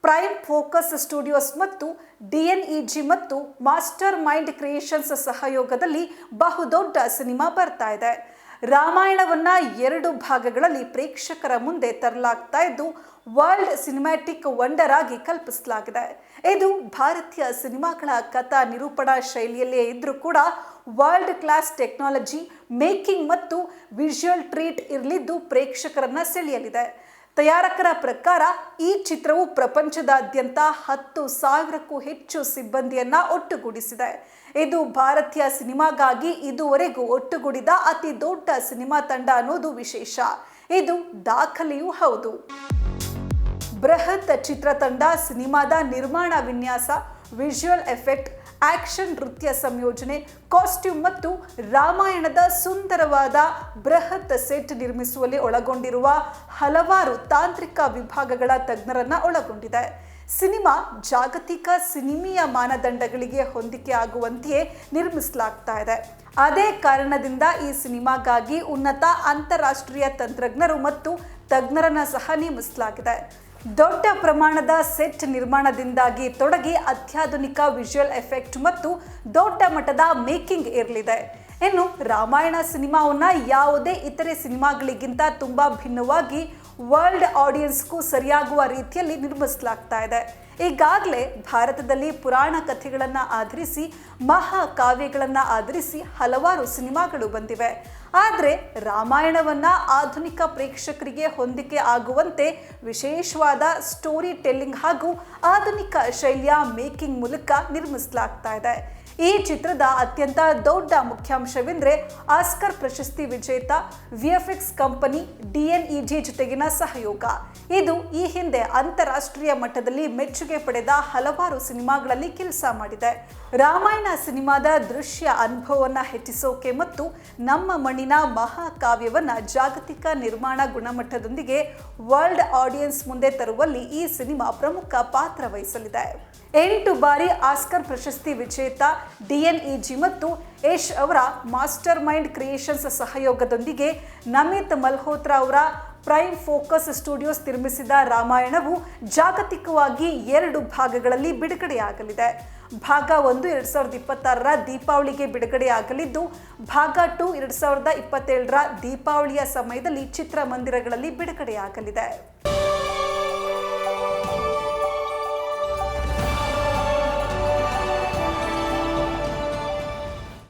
Prime focus studios ಮತ್ತು DNEG ಮತ್ತು master mind creations ಸಹಯೋಗದಲ್ಲಿ ಬಹುದೊಡ್ಡ ಸಿನಿಮಾ ಬರ್ತಾ ಇದೆ. ರಾಮಾಯಣವನ್ನ 2 ಭಾಗಗಳಲ್ಲಿ ಪ್ರೇಕ್ಷಕರ ಮುಂದೆ ತರಲಾಗ್ತಾ ಇದ್ದು ವರ್ಲ್ಡ್ ಸಿನಿಮ್ಯಾಟಿಕ್ ವಂಡರ್ ಆಗಿ ಕಲ್ಪಿಸಲಾಗಿದೆ. ಇದು ಭಾರತೀಯ ಸಿನಿಮಾಗಳ ಕಥಾ ನಿರೂಪಣಾ ಶೈಲಿಯಲ್ಲೇ ಇದ್ರೂ ಕೂಡ ವರ್ಲ್ಡ್ ಕ್ಲಾಸ್ ಟೆಕ್ನಾಲಜಿ, ಮೇಕಿಂಗ್ ಮತ್ತು ವಿಜುವಲ್ ಟ್ರೀಟ್ ಇರಲಿದ್ದು ಪ್ರೇಕ್ಷಕರನ್ನ ಸೆಳೆಯಲಿದೆ. ತಯಾರಕರ ಪ್ರಕಾರ ಈ ಚಿತ್ರವು ಪ್ರಪಂಚದಾದ್ಯಂತ 10,000ಕ್ಕೂ ಹೆಚ್ಚು ಸಿಬ್ಬಂದಿಯನ್ನ ಒಟ್ಟುಗೂಡಿಸಿದೆ. ಇದು ಭಾರತೀಯ ಸಿನಿಮಾಗಾಗಿ ಇದುವರೆಗೂ ಒಟ್ಟುಗೂಡಿದ ಅತಿ ದೊಡ್ಡ ಸಿನಿಮಾ ತಂಡ ಅನ್ನೋದು ವಿಶೇಷ. ಇದು ದಾಖಲೆಯೂ ಹೌದು. ಬೃಹತ್ ಚಿತ್ರತಂಡ ಸಿನಿಮಾದ ನಿರ್ಮಾಣ ವಿನ್ಯಾಸ, ವಿಜುವಲ್ ಎಫೆಕ್ಟ್, ಆಕ್ಷನ್, ನೃತ್ಯ ಸಂಯೋಜನೆ, ಕಾಸ್ಟ್ಯೂಮ್ ಮತ್ತು ರಾಮಾಯಣದ ಸುಂದರವಾದ ಬೃಹತ್ ಸೆಟ್ ನಿರ್ಮಿಸುವಲ್ಲಿ ಒಳಗೊಂಡಿರುವ ಹಲವಾರು ತಾಂತ್ರಿಕ ವಿಭಾಗಗಳ ತಜ್ಞರನ್ನ ಒಳಗೊಂಡಿದೆ. ಸಿನಿಮಾ ಜಾಗತಿಕ ಸಿನಿಮೀಯ ಮಾನದಂಡಗಳಿಗೆ ಹೊಂದಿಕೆ ಆಗುವಂತೆಯೇ ನಿರ್ಮಿಸಲಾಗ್ತಾ ಇದೆ. ಅದೇ ಕಾರಣದಿಂದ ಈ ಸಿನಿಮಾಗಾಗಿ ಉನ್ನತ ಅಂತಾರಾಷ್ಟ್ರೀಯ ತಂತ್ರಜ್ಞರು ಮತ್ತು ತಜ್ಞರನ್ನ ಸಹ ನೇಮಿಸಲಾಗಿದೆ. ದೊಡ್ಡ ಪ್ರಮಾಣದ ಸೆಟ್ ನಿರ್ಮಾಣದಿಂದಾಗಿ ತೊಡಗಿ ಅತ್ಯಾಧುನಿಕ ವಿಜುವಲ್ ಎಫೆಕ್ಟ್ ಮತ್ತು ದೊಡ್ಡ ಮಟ್ಟದ ಮೇಕಿಂಗ್ ಇರಲಿದೆ. ಇನ್ನು ರಾಮಾಯಣ ಸಿನಿಮಾವನ್ನ ಯಾವುದೇ ಇತರೆ ಸಿನಿಮಾಗಳಿಗಿಂತ ತುಂಬಾ ಭಿನ್ನವಾಗಿ ವರ್ಲ್ಡ್ ಆಡಿಯನ್ಸ್ಗೂ ಸರಿಯಾಗುವ ರೀತಿಯಲ್ಲಿ ನಿರ್ಮಿಸಲಾಗ್ತಾ ಇದೆ. ಈಗಾಗಲೇ ಭಾರತದಲ್ಲಿ ಪುರಾಣ ಕಥೆಗಳನ್ನು ಆಧರಿಸಿ, ಮಹಾಕಾವ್ಯಗಳನ್ನು ಆಧರಿಸಿ ಹಲವಾರು ಸಿನಿಮಾಗಳು ಬಂದಿವೆ. ಆದರೆ ರಾಮಾಯಣವನ್ನ ಆಧುನಿಕ ಪ್ರೇಕ್ಷಕರಿಗೆ ಹೊಂದಿಕೆ ಆಗುವಂತೆ ವಿಶೇಷವಾದ ಸ್ಟೋರಿ ಟೆಲ್ಲಿಂಗ್ ಹಾಗೂ ಆಧುನಿಕ ಶೈಲಿಯ ಮೇಕಿಂಗ್ ಮೂಲಕ ನಿರ್ಮಿಸಲಾಗ್ತಾ ಇದೆ. ಈ ಚಿತ್ರದ ಅತ್ಯಂತ ದೊಡ್ಡ ಮುಖ್ಯಾಂಶವೆಂದರೆ ಆಸ್ಕರ್ ಪ್ರಶಸ್ತಿ ವಿಜೇತ VFX ಕಂಪನಿ DNEG ಜೊತೆಗಿನ ಸಹಯೋಗ. ಇದು ಈ ಹಿಂದೆ ಅಂತಾರಾಷ್ಟ್ರೀಯ ಮಟ್ಟದಲ್ಲಿ ಮೆಚ್ಚುಗೆ ಪಡೆದ ಹಲವಾರು ಸಿನಿಮಾಗಳಲ್ಲಿ ಕೆಲಸ ಮಾಡಿದೆ. ರಾಮಾಯಣ ಸಿನಿಮಾದ ದೃಶ್ಯ ಅನುಭವವನ್ನು ಹೆಚ್ಚಿಸೋಕೆ ಮತ್ತು ನಮ್ಮ ಮಣ್ಣಿನ ಮಹಾಕಾವ್ಯವನ್ನ ಜಾಗತಿಕ ನಿರ್ಮಾಣ ಗುಣಮಟ್ಟದೊಂದಿಗೆ ವರ್ಲ್ಡ್ ಆಡಿಯನ್ಸ್ ಮುಂದೆ ತರುವಲ್ಲಿ ಈ ಸಿನಿಮಾ ಪ್ರಮುಖ ಪಾತ್ರ ವಹಿಸಲಿದೆ. 8 ಬಾರಿ ಆಸ್ಕರ್ ಪ್ರಶಸ್ತಿ ವಿಜೇತ DNEG ಮತ್ತು ಯಶ್ ಅವರ ಮಾಸ್ಟರ್ ಮೈಂಡ್ ಕ್ರಿಯೇಷನ್ಸ್ ಸಹಯೋಗದೊಂದಿಗೆ ನಮಿತ್ ಮಲ್ಹೋತ್ರಾ ಅವರ ಪ್ರೈಮ್ ಫೋಕಸ್ ಸ್ಟುಡಿಯೋಸ್ ನಿರ್ಮಿಸಿದ ರಾಮಾಯಣವು ಜಾಗತಿಕವಾಗಿ 2 ಭಾಗಗಳಲ್ಲಿ ಬಿಡುಗಡೆಯಾಗಲಿದೆ. ಭಾಗ 1 2026ರ ದೀಪಾವಳಿಗೆ ಬಿಡುಗಡೆಯಾಗಲಿದ್ದು, ಭಾಗ 2 2027ರ ದೀಪಾವಳಿಯ ಸಮಯದಲ್ಲಿ ಚಿತ್ರಮಂದಿರಗಳಲ್ಲಿ ಬಿಡುಗಡೆಯಾಗಲಿದೆ.